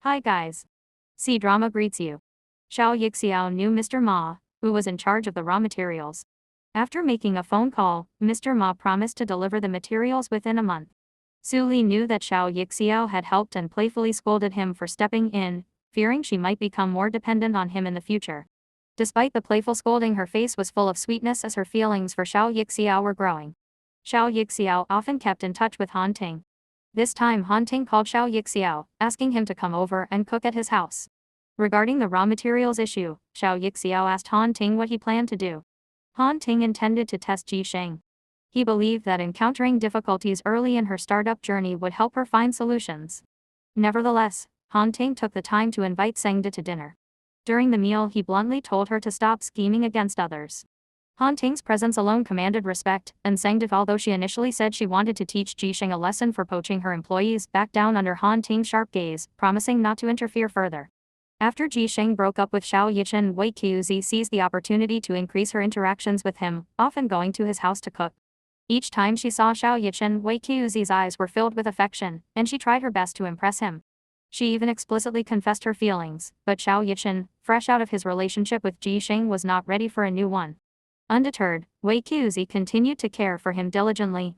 Hi guys. C-Drama greets you. Xiao Yixiao knew Mr. Ma, who was in charge of the raw materials. After making a phone call, Mr. Ma promised to deliver the materials within a month. Su Li knew that Xiao Yixiao had helped and playfully scolded him for stepping in, fearing she might become more dependent on him in the future. Despite the playful scolding, her face was full of sweetness as her feelings for Xiao Yixiao were growing. Xiao Yixiao often kept in touch with Han Ting. This time Han Ting called Xiao Yixiao, asking him to come over and cook at his house. Regarding the raw materials issue, Xiao Yixiao asked Han Ting what he planned to do. Han Ting intended to test Ji Sheng. He believed that encountering difficulties early in her startup journey would help her find solutions. Nevertheless, Han Ting took the time to invite Sengde to dinner. During the meal, he bluntly told her to stop scheming against others. Han Ting's presence alone commanded respect, and Sengde, although she initially said she wanted to teach Ji Sheng a lesson for poaching her employees, backed down under Han Ting's sharp gaze, promising not to interfere further. After Ji Sheng broke up with Xiao Yichen, Wei Qiuzi seized the opportunity to increase her interactions with him, often going to his house to cook. Each time she saw Xiao Yichen, Wei Qiuzi's eyes were filled with affection, and she tried her best to impress him. She even explicitly confessed her feelings, but Xiao Yichen, fresh out of his relationship with Ji Sheng, was not ready for a new one. Undeterred, Wei Qiuzi continued to care for him diligently.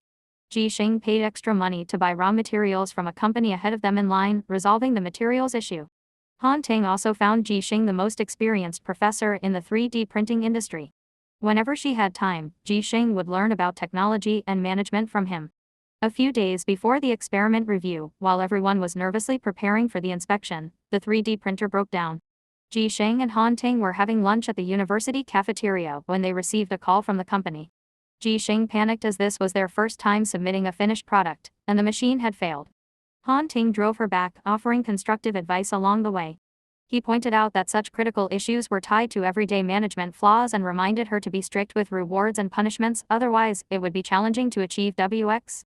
Ji Sheng paid extra money to buy raw materials from a company ahead of them in line, resolving the materials issue. Han Ting also found Ji Sheng the most experienced professor in the 3D printing industry. Whenever she had time, Ji Sheng would learn about technology and management from him. A few days before the experiment review, while everyone was nervously preparing for the inspection, the 3D printer broke down. Ji Sheng and Han Ting were having lunch at the university cafeteria when they received a call from the company. Ji Sheng panicked as this was their first time submitting a finished product, and the machine had failed. Han Ting drove her back, offering constructive advice along the way. He pointed out that such critical issues were tied to everyday management flaws and reminded her to be strict with rewards and punishments, otherwise, it would be challenging to achieve WX.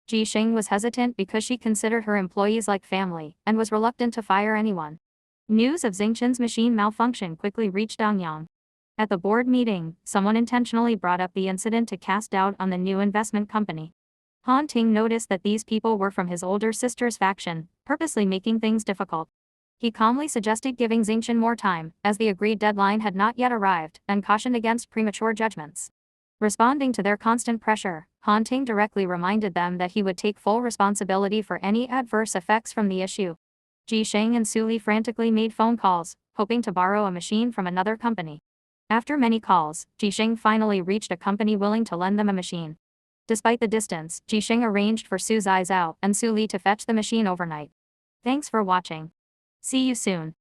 Ji Sheng was hesitant because she considered her employees like family, and was reluctant to fire anyone. News of Xingchen's machine malfunction quickly reached Dangyang. At the board meeting, someone intentionally brought up the incident to cast doubt on the new investment company. Han Ting noticed that these people were from his older sister's faction, purposely making things difficult. He calmly suggested giving Xingchen more time, as the agreed deadline had not yet arrived, and cautioned against premature judgments. Responding to their constant pressure, Han Ting directly reminded them that he would take full responsibility for any adverse effects from the issue. Ji Sheng and Su Li frantically made phone calls, hoping to borrow a machine from another company. After many calls, Ji Sheng finally reached a company willing to lend them a machine. Despite the distance, Ji Sheng arranged for Su Zai Zhao and Su Li to fetch the machine overnight. Thanks for watching. See you soon.